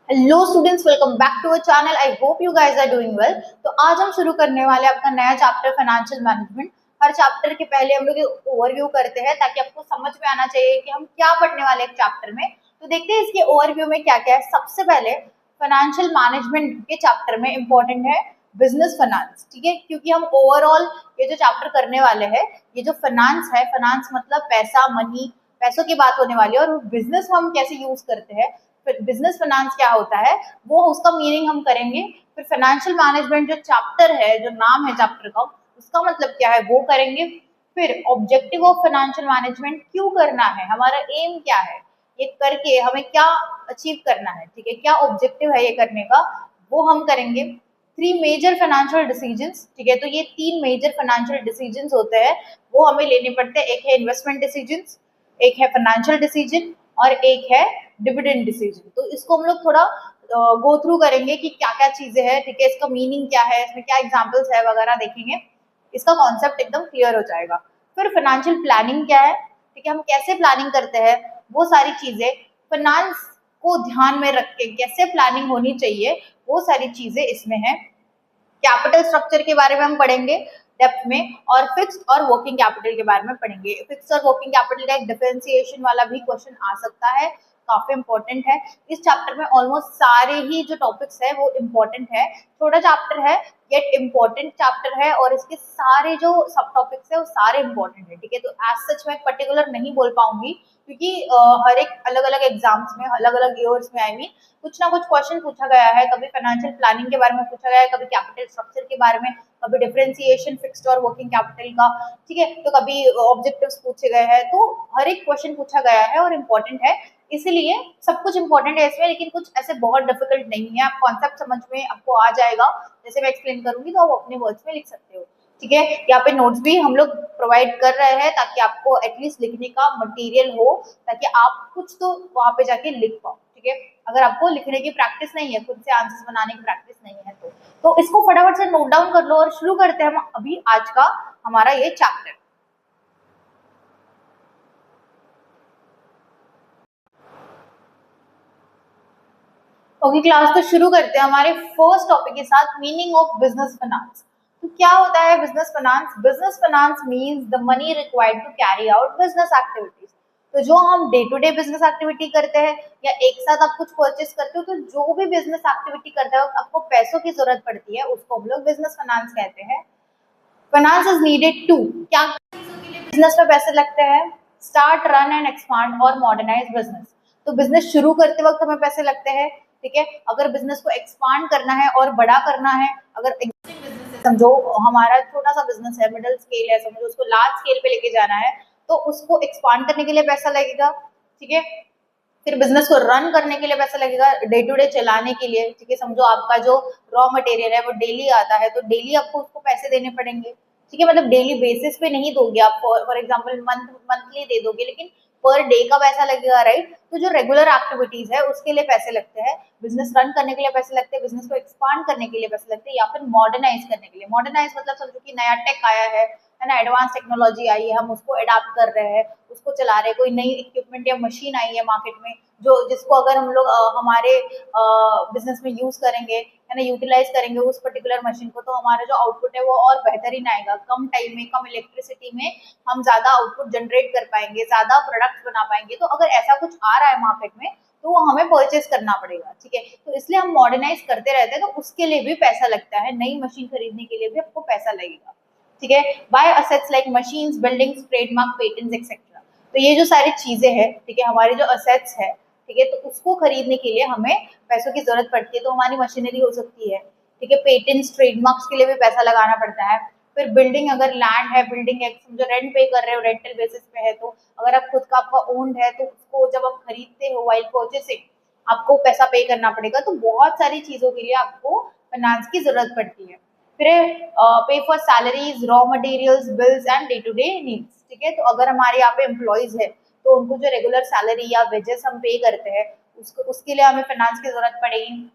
Hello students, welcome back to our channel. I hope you guys are doing well. तो आज हम शुरू करने वाले हैं आपका नया चैप्टर फाइनेंशियल मैनेजमेंट। हर चैप्टर के पहले हम लोग ओवरव्यू करते हैं ताकि आपको समझ में आना चाहिए कि हम क्या पढ़ने वाले हैं चैप्टर में। तो देखते हैं इसके ओवरव्यू में क्या क्या है। सबसे पहले फाइनेंशियल मैनेजमेंट के चैप्टर में इंपॉर्टेंट है बिजनेस फाइनेंस, ठीक है, क्योंकि हम ओवरऑल ये जो चैप्टर करने वाले हैं, ये जो फाइनेंस है, फाइनेंस मतलब पैसा, मनी, पैसों की बात होने वाली है। और बिजनेस हम कैसे यूज करते हैं, फिर बिजनेस फाइनेंस क्या होता है, वो उसका मीनिंग हम करेंगे। फिर फाइनेंशियल मैनेजमेंट जो चैप्टर है, जो नाम है चैप्टर का, उसका मतलब क्या है वो करेंगे। फिर ऑब्जेक्टिव ऑफ फाइनेंशियल मैनेजमेंट क्यों करना है, हमारा एम क्या है, ये करके हमें क्या अचीव करना है, ठीक है, क्या ऑब्जेक्टिव है ये करने का, वो हम करेंगे। थ्री मेजर फाइनेंशियल डिसीजंस, ठीक है, तो ये तीन मेजर फाइनेंशियल डिसीजंस होते हैं, वो हमें लेने पड़ते हैं। एक है इन्वेस्टमेंट डिसीजंस, एक है फाइनेंशियल डिसीजन, और एक है डिविडेंड डिसीजन। तो इसको हम लोग थोड़ा गो थ्रू करेंगे कि क्या क्या चीजें हैं, ठीक है, इसका मीनिंग क्या है, इसमें क्या एग्जांपल्स है वगैरह देखेंगे। इसका कॉन्सेप्ट एकदम क्लियर हो जाएगा। फिर फाइनेंशियल प्लानिंग क्या है, ठीक है, हम कैसे प्लानिंग करते हैं, वो सारी चीजें फाइनेंस को ध्यान में रख के कैसे प्लानिंग होनी चाहिए, वो सारी चीजें इसमें है। कैपिटल स्ट्रक्चर के बारे में हम पढ़ेंगे डेप्थ में, और फिक्स्ड और वर्किंग कैपिटल के बारे में पढ़ेंगे। फिक्स्ड और वर्किंग कैपिटल का एक डिफरेंशिएशन वाला भी क्वेश्चन आ सकता है, काफी इंपॉर्टेंट है। इस चैप्टर में ऑलमोस्ट सारे ही जो टॉपिक्स है वो इम्पोर्टेंट है। छोटा चैप्टर है येट इम्पोर्टेंट चैप्टर है, और इसके सारे जो सब टॉपिक्स है वो सारे इम्पोर्टेंट है, ठीक है। तो एज सच मैं पर्टिकुलर नहीं बोल पाऊंगी, क्योंकि हर एक अलग अलग एग्जाम्स में, अलग अलग ईयर्स में, आई मीन, कुछ ना कुछ क्वेश्चन पूछा गया है। कभी फाइनेंशियल प्लानिंग के बारे में पूछा गया है, कभी कैपिटल स्ट्रक्चर के बारे में, कभी डिफरेंशिएशन फिक्स्ड और वर्किंग कैपिटल का, ठीक है, तो कभी ऑब्जेक्टिव्स पूछे गए हैं। तो हर एक क्वेश्चन पूछा गया है और इम्पोर्टेंट है, इसीलिए सब कुछ इम्पोर्टेंट है इसमें। लेकिन कुछ ऐसे बहुत डिफिकल्ट नहीं है, आप कॉन्सेप्ट समझ में आपको आ जाएगा। जैसे मैं एक्सप्लेन करूंगी तो आप अपने वर्ड्स में लिख सकते हो, ठीक है। यहाँ पे नोट्स भी हम लोग प्रोवाइड कर रहे हैं ताकि आपको एटलीस्ट लिखने का मटेरियल हो, ताकि आप कुछ तो वहां पे जाके लिख पाओ, ठीक है। अगर आपको लिखने की प्रैक्टिस नहीं है, खुद से आंसर्स बनाने की प्रैक्टिस नहीं है, तो इसको फटाफट से नोट डाउन कर लो और शुरू करते हैं हम अभी आज का हमारा ये चैप्टर। ओके क्लास, तो शुरू करते हैं हमारे फर्स्ट टॉपिक के साथ, मीनिंग ऑफ बिजनेस फाइनेंस। तो क्या होता है business finance? Business finance means the money required to carry out business activities. तो जो हम day to day business activity करते हैं, या एक साथ आप कुछ परचेस करते हो, तो जो भी बिजनेस एक्टिविटी करते हो आपको पैसों की जरूरत पड़ती है, उसको हम लोग बिजनेस फाइनेंस कहते हैं। फाइनेंस इज नीडेड टू, क्या चीजों के लिए बिजनेस में पैसे लगते हैं? स्टार्ट, रन एंड एक्सपांड और मॉडर्नाइज बिजनेस। तो बिजनेस शुरू करते वक्त हमें पैसे लगते हैं, ठीक है। अगर बिजनेस को एक्सपांड करना है और बड़ा करना है, अगर एग्जिस्टिंग बिजनेस है, समझो हमारा छोटा सा बिजनेस है, मिडिल स्केल है, समझो उसको लार्ज स्केल पे लेके जाना है, तो उसको एक्सपांड करने के लिए पैसा लगेगा, ठीक है। फिर बिजनेस को रन करने के लिए पैसा लगेगा, डे टू डे चलाने के लिए, ठीक है। समझो आपका जो रॉ मटेरियल है वो डेली आता है, तो डेली आपको उसको पैसे देने पड़ेंगे, ठीक है। मतलब डेली बेसिस पे नहीं दोगे आप, फॉर एग्जाम्पल मंथली दे दोगे, लेकिन पर डे का पैसा लगेगा, राइट। तो जो रेगुलर एक्टिविटीज है उसके लिए पैसे लगते हैं, बिजनेस रन करने के लिए पैसे लगते हैं, बिजनेस को एक्सपांड करने के लिए पैसे लगते हैं, या फिर मॉडर्नाइज करने के लिए। मॉडर्नाइज मतलब समझो कि नया टेक आया है ना, एडवांस टेक्नोलॉजी आई है, हम उसको अडाप्ट कर रहे हैं, उसको चला रहे हैं, कोई नई इक्विपमेंट या मशीन आई है मार्केट में, जो जिसको अगर हम लोग हमारे बिजनेस में यूज करेंगे, है ना, यूटिलाइज करेंगे उस पर्टिकुलर मशीन को, तो हमारा जो आउटपुट है वो और बेहतरीन आएगा। कम टाइम में, कम इलेक्ट्रिसिटी में हम ज्यादा आउटपुट जनरेट कर पाएंगे, ज्यादा प्रोडक्ट बना पाएंगे। तो अगर ऐसा कुछ आ रहा है मार्केट में, तो वो हमें परचेस करना पड़ेगा, ठीक है। तो इसलिए हम मॉडर्नाइज करते रहते हैं, तो उसके लिए भी पैसा लगता है, नई मशीन खरीदने के लिए भी आपको पैसा लगेगा, ठीक है। Buy assets like machines, buildings, trademark, patents etcetera. तो ये जो सारी चीजें हैं, ठीक है, हमारे जो असेट्स है, ठीक है, तो उसको खरीदने के लिए हमें पैसों की जरूरत पड़ती है। तो हमारी मशीनरी हो सकती है, ठीक है। पेटेंट्स, ट्रेडमार्क्स के लिए भी पैसा लगाना पड़ता है। फिर बिल्डिंग, अगर लैंड है, बिल्डिंग है, समझो रेंट पे कर रहे हो, रेंटल बेसिस पे है, तो अगर आप खुद का आपका ओन्ड है, तो उसको जब आप खरीदते हो, वाइल परचेसिंग, आपको पैसा पे करना पड़ेगा। तो बहुत सारी चीजों के लिए आपको फाइनेंस की जरूरत पड़ती है। फिर pay for salaries, raw materials, bills and day to day needs, ठीक है। तो अगर हमारे यहाँ पे एम्प्लॉयज है, तो उनको जो रेगुलर सैलरी या वेजेस हम पे करते हैं, उसके लिए हमें फाइनेंस की जरूरत पड़ेगी।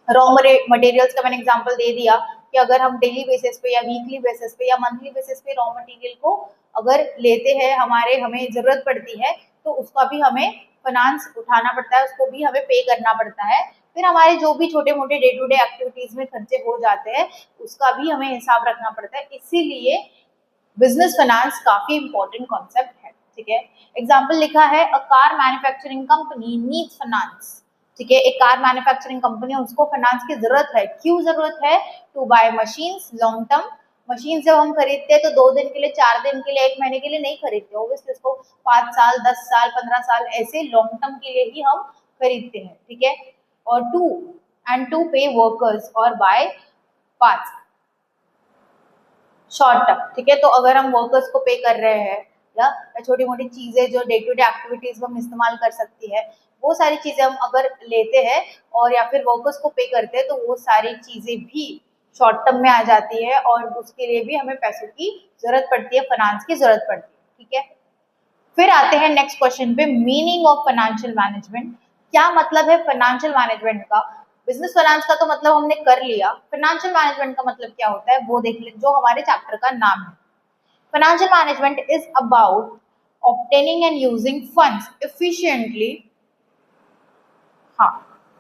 रॉ मटेरियल्स का मैंने एग्जांपल दे दिया कि अगर हम डेली बेसिस पे या वीकली बेसिस पे या मंथली बेसिस पे रॉ मटेरियल को अगर लेते हैं, हमें जरूरत पड़ती है, तो उसका भी हमें फाइनेंस उठाना पड़ता है, उसको भी हमें पे करना पड़ता है। फिर हमारे जो भी छोटे मोटे डे टू डे एक्टिविटीज में खर्चे हो जाते हैं उसका भी हमें हिसाब रखना पड़ता है। इसीलिए बिजनेस फाइनेंस काफी इंपॉर्टेंट कॉन्सेप्ट है, ठीक है। एग्जाम्पल लिखा है, a car manufacturing company needs finance, ठीक है। एक कार मैन्युफैक्चरिंग कंपनी है, उसको फाइनेंस की जरूरत है। क्यों जरूरत है? To buy machines long term. Machine जब हम खरीदते हैं तो 2 दिन के लिए, 4 दिन के लिए, 1 महीने के लिए नहीं खरीदते, ऑब्वियसली उसको 5 साल, 10 साल, 15 साल ऐसे लॉन्ग टर्म के लिए ही हम खरीदते हैं, ठीक है। और टू पे वर्कर्स और बाय पार्ट्स शॉर्ट टर्म, ठीक है। तो अगर हम वर्कर्स को पे कर रहे हैं या छोटी मोटी चीजें जो डे टू डे एक्टिविटीज में हम इस्तेमाल कर सकती है, वो सारी चीजें हम अगर लेते हैं और या फिर वर्कर्स को पे करते हैं तो वो सारी चीजें भी शॉर्ट टर्म में आ जाती है और उसके लिए भी हमें पैसों की जरूरत पड़ती है, फाइनेंस की जरूरत पड़ती है, ठीक है। फिर आते हैं नेक्स्ट क्वेश्चन पे, मीनिंग ऑफ फाइनेंशियल मैनेजमेंट। क्या मतलब है फाइनेंशियल मैनेजमेंट का? बिजनेस फाइनेंस का तो मतलब हमने कर लिया, फाइनेंशियल मैनेजमेंट का मतलब क्या होता है वो देख ले, जो हमारे चैप्टर का नाम है। Financial management is about obtaining and using funds efficiently. हाँ,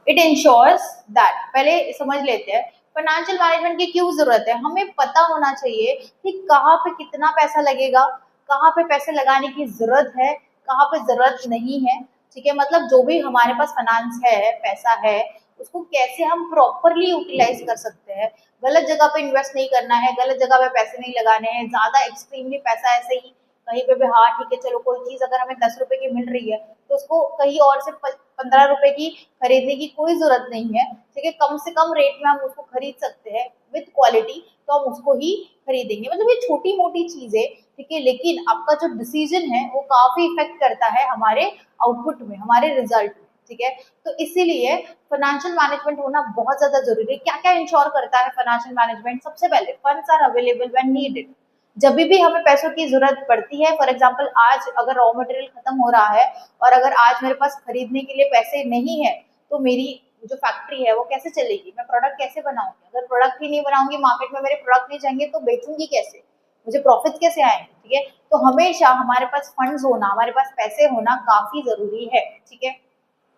इट इंश्योर्स दैट, पहले समझ लेते हैं फाइनेंशियल मैनेजमेंट की क्यों जरूरत है। हमें पता होना चाहिए कि कहाँ पे कितना पैसा लगेगा, कहाँ पे पैसे लगाने की जरूरत है, कहाँ पे जरूरत नहीं है, ठीक है। मतलब जो भी हमारे पास फाइनेंस है, पैसा है, उसको कैसे हम प्रॉपरली यूटिलाइज कर सकते हैं। गलत जगह पे इन्वेस्ट नहीं करना है, गलत जगह पे पैसे नहीं लगाने हैं, ज्यादा एक्सट्रीमली पैसा ऐसे ही कहीं पे भी, हाँ ठीक है चलो कोई चीज अगर हमें 10 रुपए की मिल रही है तो उसको कहीं और से 15 रुपए की खरीदने की कोई जरूरत नहीं है, ठीक है। कम से कम रेट में हम उसको खरीद सकते हैं विद क्वालिटी, तो हम उसको ही खरीदेंगे। मतलब ये छोटी मोटी चीजें, ठीक है, लेकिन आपका जो डिसीजन है वो काफी इफेक्ट करता है हमारे आउटपुट में, हमारे रिजल्ट में, ठीक है। तो इसीलिए फाइनेंशियल मैनेजमेंट होना बहुत ज्यादा जरूरी है। क्या क्या इंश्योर करता है फाइनेंशियल मैनेजमेंट? सबसे पहले funds are available when needed. जब भी हमें पैसों की जरूरत पड़ती है, फॉर एग्जाम्पल आज अगर रॉ मटेरियल खत्म हो रहा है और अगर आज मेरे पास खरीदने के लिए पैसे नहीं है तो मेरी जो फैक्ट्री है वो कैसे चलेगी, मैं प्रोडक्ट कैसे बनाऊंगी? अगर प्रोडक्ट ही नहीं बनाऊंगी, मार्केट में मेरे प्रोडक्ट नहीं जाएंगे तो बेचूंगी कैसे, मुझे प्रॉफिट कैसे आएंगे, ठीक है। तो हमेशा हमारे पास फंड्स होना, हमारे पास पैसे होना काफी जरूरी है, ठीक है।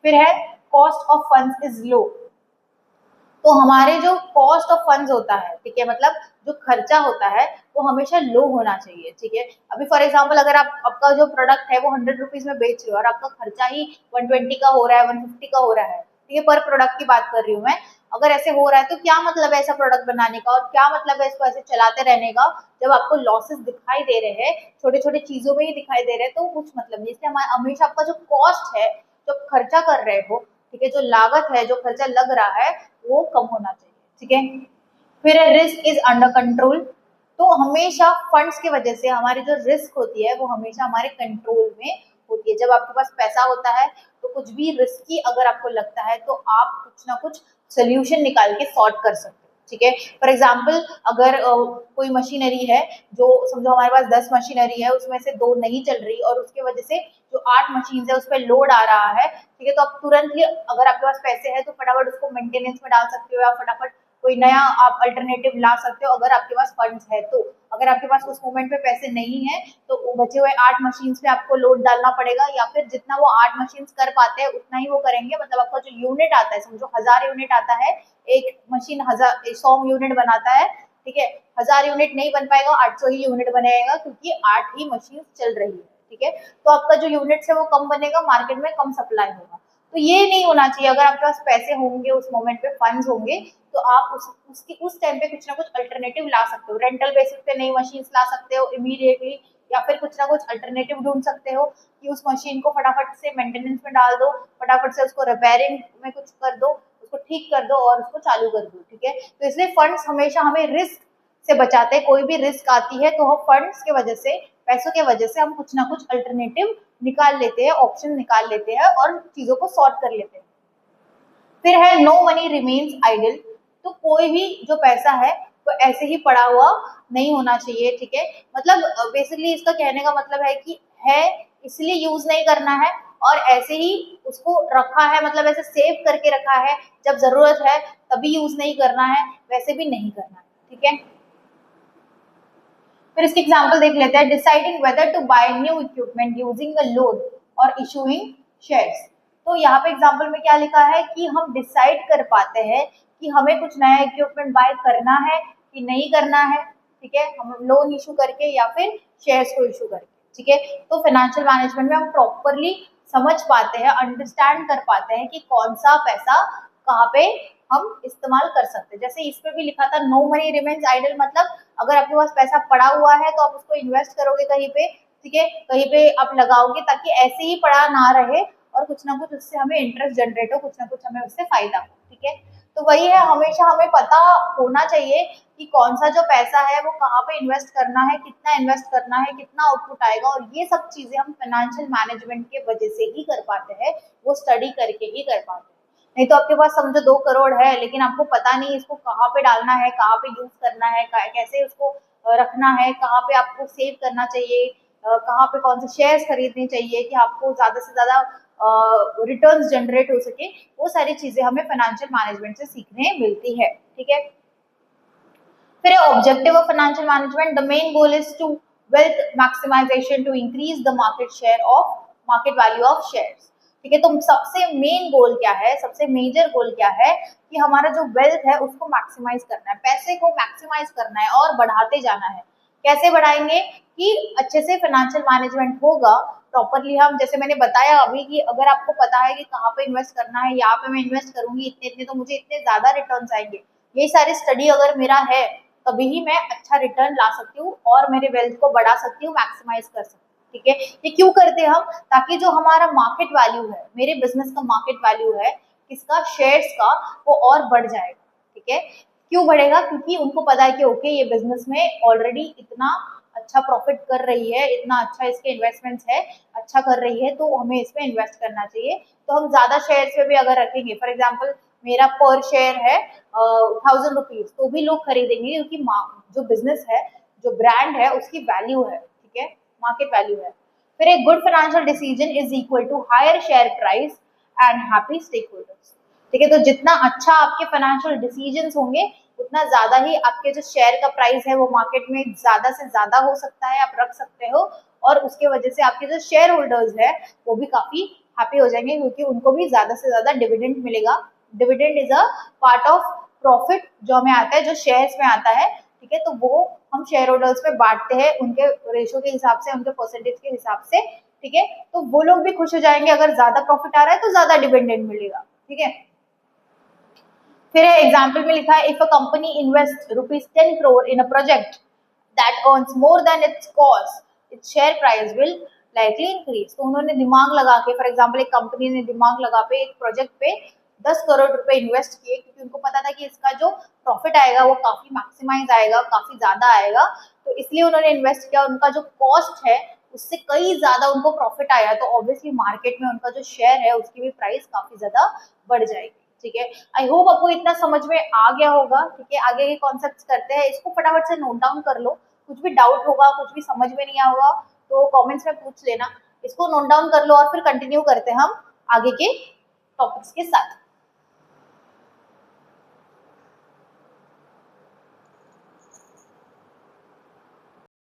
फिर है, cost of funds is low. तो हमारे जो कॉस्ट ऑफ फंड्स होता है, ठीक है, मतलब जो खर्चा होता है वो हमेशा लो होना चाहिए, ठीक है। अभी फॉर एग्जांपल अगर आपका जो प्रोडक्ट है वो 100 रुपीज में बेच रहे हो और आपका खर्चा ही 120 का हो रहा है, 150 का हो रहा है, ठीक है, पर प्रोडक्ट की बात कर रही हूँ मैं। अगर ऐसे हो रहा है तो क्या मतलब है ऐसा प्रोडक्ट बनाने का और क्या मतलब है इसको ऐसे चलाते रहने का, जब आपको लॉसेस दिखाई दे रहे हैं, छोटे छोटे चीजों में ही दिखाई दे रहे हैं, तो कुछ मतलब नहीं। इसलिए हमेशा आपका जो कॉस्ट है, जो खर्चा कर रहे हो, ठीक है, जो लागत है, जो खर्चा लग रहा है वो कम होना चाहिए, ठीक है। फिर रिस्क इज अंडर कंट्रोल। तो हमेशा फंड्स की वजह से हमारी जो रिस्क होती है वो हमेशा हमारे कंट्रोल में होती है। जब आपके पास पैसा होता है तो कुछ भी रिस्की अगर आपको लगता है तो आप कुछ ना कुछ सोल्यूशन निकाल के सॉर्ट कर सकते हो, ठीक है। फॉर एग्जाम्पल अगर कोई मशीनरी है, जो समझो हमारे पास 10 मशीनरी है, उसमें से 2 नहीं चल रही और उसके वजह से जो 8 मशीन है उस पर लोड आ रहा है, ठीक है, तो आप तुरंत ही अगर आपके पास पैसे है तो फटाफट उसको मेंटेनेंस में डाल सकते हो या फटाफट कोई नया आप अल्टरनेटिव ला सकते हो अगर आपके पास फंड्स है तो। अगर आपके पास उस मोमेंट पे पैसे नहीं है तो बचे हुए 8 मशीन पे आपको लोड डालना पड़ेगा, या फिर जितना वो 8 मशीन कर पाते हैं उतना ही वो करेंगे। मतलब आपका जो यूनिट आता है, समझो 1000 यूनिट आता है, एक मशीन 100 यूनिट बनाता है, ठीक है, 1000 यूनिट नहीं बन पाएगा, 800 ही यूनिट बनेगा क्योंकि 8 ही मशीन चल रही है, ठीक है। तो आपका जो यूनिट है वो कम बनेगा, मार्केट में कम सप्लाई होगा। तो ये नहीं होना चाहिए। अगर आपके पास पैसे होंगे, उस मोमेंट पे फंड्स होंगे, तो आप उस टाइम पे कुछ ना कुछ अल्टरनेटिव ला सकते हो, रेंटल बेसिस पे नई मशीन ला सकते हो इमीडिएटली, या फिर कुछ ना कुछ अल्टरनेटिव ढूंढ सकते हो कि उस मशीन को फटाफट से मेंटेनेंस में डाल दो, फटाफट से उसको रिपेयरिंग में कुछ कर दो, उसको ठीक कर दो और उसको चालू कर दो, ठीक है। तो इसलिए फंड्स हमेशा हमें रिस्क से बचाते हैं। कोई भी रिस्क आती है तो हम फंड्स के वजह से, पैसों के वजह से हम कुछ ना कुछ अल्टरनेटिव निकाल लेते हैं, ऑप्शन निकाल लेते हैं और चीजों को सॉर्ट कर लेते हैं। फिर है, नो मनी रिमेन्स आइडल। तो कोई भी जो पैसा है वो ऐसे ही पड़ा हुआ नहीं होना चाहिए, ठीक है। मतलब बेसिकली इसका कहने का मतलब है कि है इसलिए यूज नहीं करना है और ऐसे ही उसको रखा है, मतलब ऐसे सेव करके रखा है, जब जरूरत है तभी यूज नहीं करना है, वैसे भी नहीं करना है, ठीक है। फिर इसकी एग्जांपल देख लेते हैं, deciding whether to buy new equipment using a loan. और इशूइंग शेयर्स। तो यहाँ पे एग्जाम्पल में क्या लिखा है कि हम डिसाइड कर पाते हैं कि हमें कुछ नया इक्विपमेंट बाय करना है कि नहीं करना है, ठीक है, हम लोन इशू करके या फिर शेयर्स को इशू करके, ठीक है। तो फाइनेंशियल मैनेजमेंट में हम प्रॉपरली समझ पाते हैं, अंडरस्टैंड कर पाते हैं कि कौन सा पैसा कहाँ पे हम इस्तेमाल कर सकते हैं। जैसे इस पे भी लिखा था नो मनी रिमेन्स आइडल, मतलब अगर आपके पास पैसा पड़ा हुआ है तो आप उसको इन्वेस्ट करोगे कहीं पे, ठीक है, कहीं पे आप लगाओगे ताकि ऐसे ही पड़ा ना रहे और कुछ ना कुछ उससे हमें इंटरेस्ट जनरेट हो, कुछ ना कुछ हमें उससे फायदा हो, ठीक है। तो वही है, हमेशा हमें पता होना चाहिए कि कौन सा जो पैसा है वो कहाँ पे इन्वेस्ट करना है, कितना इन्वेस्ट करना है, कितना आउटपुट आएगा, और ये सब चीजें हम फाइनेंशियल मैनेजमेंट के वजह से ही कर पाते हैं, वो स्टडी करके ही कर पाते हैं। नहीं तो आपके पास समझो 2 करोड़ है लेकिन आपको पता नहीं इसको कहाँ पे डालना है, कहाँ पे यूज करना है, कैसे उसको रखना है, कहाँ पे आपको सेव करना चाहिए, कहाँ पे कौन से शेयर्स खरीदने चाहिए कि आपको ज्यादा से ज्यादा रिटर्न्स जनरेट हो सके, वो सारी चीजें हमें फाइनेंशियल मैनेजमेंट से सीखने मिलती है, ठीक है। फिर objective of financial management, the main goal is to wealth maximization to increase the market share of market value of shares, ठीक है। तो सबसे मेन गोल क्या है, सबसे मेजर गोल क्या है कि हमारा जो वेल्थ है उसको मैक्सिमाइज करना है, पैसे को मैक्सिमाइज करना है और बढ़ाते जाना है। कैसे बढ़ाएंगे कि अच्छे से फाइनेंशियल मैनेजमेंट होगा प्रॉपरली। हम जैसे मैंने बताया अभी कि अगर आपको पता है कि कहाँ पे इन्वेस्ट करना है, यहाँ पे मैं इन्वेस्ट करूंगी इतने इतने तो मुझे इतने ज्यादा रिटर्न्स आएंगे, ये सारी स्टडी अगर मेरा है तभी ही मैं अच्छा रिटर्न ला सकती हूँ और मेरे वेल्थ को बढ़ा सकती हूँ, मैक्सिमाइज कर सकती हूँ, ठीक है। ये क्यों करते हैं हम, ताकि जो हमारा मार्केट वैल्यू है, मेरे बिजनेस का मार्केट वैल्यू है किसका, शेयर्स का, वो और बढ़ जाएगा, ठीक है। क्यों बढ़ेगा, क्योंकि उनको पता है कि ओके ये बिजनेस में ऑलरेडी इतना अच्छा प्रॉफिट कर रही है, इतना अच्छा इसके इन्वेस्टमेंट्स है, अच्छा कर रही है, तो हमें इसमें इन्वेस्ट करना चाहिए। तो हम ज्यादा शेयर्स पे भी अगर रखेंगे, फॉर एग्जाम्पल मेरा पर शेयर है 1000 रुपीज, तो भी लोग खरीदेंगे क्योंकि जो बिजनेस है, जो ब्रांड है उसकी वैल्यू है, ठीक है, मार्केट वैल्यू है। फिर एक good financial decision is equal to higher share price and happy stakeholders, ठीक है। तो जितना अच्छा आपके फाइनेंशियल डिसीजंस होंगे उतना ज्यादा ही आपके जो शेयर का प्राइस है वो मार्केट में ज्यादा से ज्यादा हो सकता है, आप रख सकते हो, और उसके वजह से आपके जो शेयर होल्डर्स है वो भी काफी हैप्पी हो जाएंगे क्योंकि उनको भी ज्यादा से ज्यादा डिविडेंड मिलेगा। Dividend is a part of profit जो हमें आता है, जो शेयर्स में आता है, ठीक है। तो वो हम शेयर होल्डर्स में बांटते हैं उनके रेशो के हिसाब से, उनके परसेंटेज के हिसाब से, ठीक है। तो वो लोग भी खुश हो जाएंगे, अगर ज्यादा प्रॉफिट आ रहा है तो ज्यादा डिविडेंड मिलेगा, ठीक है। फिर एग्जाम्पल में लिखा है if a company invest ₹10 crore in a project that earns more than it's cost, its share price will likely increase. तो उन्होंने दिमाग लगा के, फॉर एग्जाम्पल एक कंपनी ने दिमाग लगा पे एक प्रोजेक्ट पे 10 करोड़ रुपए इन्वेस्ट किए क्योंकि उनको पता था कि इसका जो प्रॉफिट आएगा वो काफी मैक्सिमाइज आएगा, काफी ज्यादा आएगा, तो इसलिए उन्होंने इन्वेस्ट किया। उनका जो कॉस्ट है उससे कई ज्यादा उनको प्रॉफिट आया, तो ऑब्वियसली मार्केट में उनका जो शेयर है उसकी भी प्राइस काफी ज्यादा बढ़ जाएगी, ठीक है। आई होप आपको इतना समझ में आ गया होगा, ठीक है। आगे के कॉन्सेप्ट्स करते हैं, इसको फटाफट से नोट डाउन कर लो, कुछ भी डाउट होगा, कुछ भी समझ में नहीं आएगा तो कमेंट्स में पूछ लेना, इसको नोट डाउन कर लो और फिर कंटिन्यू करते हैं हम आगे के टॉपिक्स के साथ।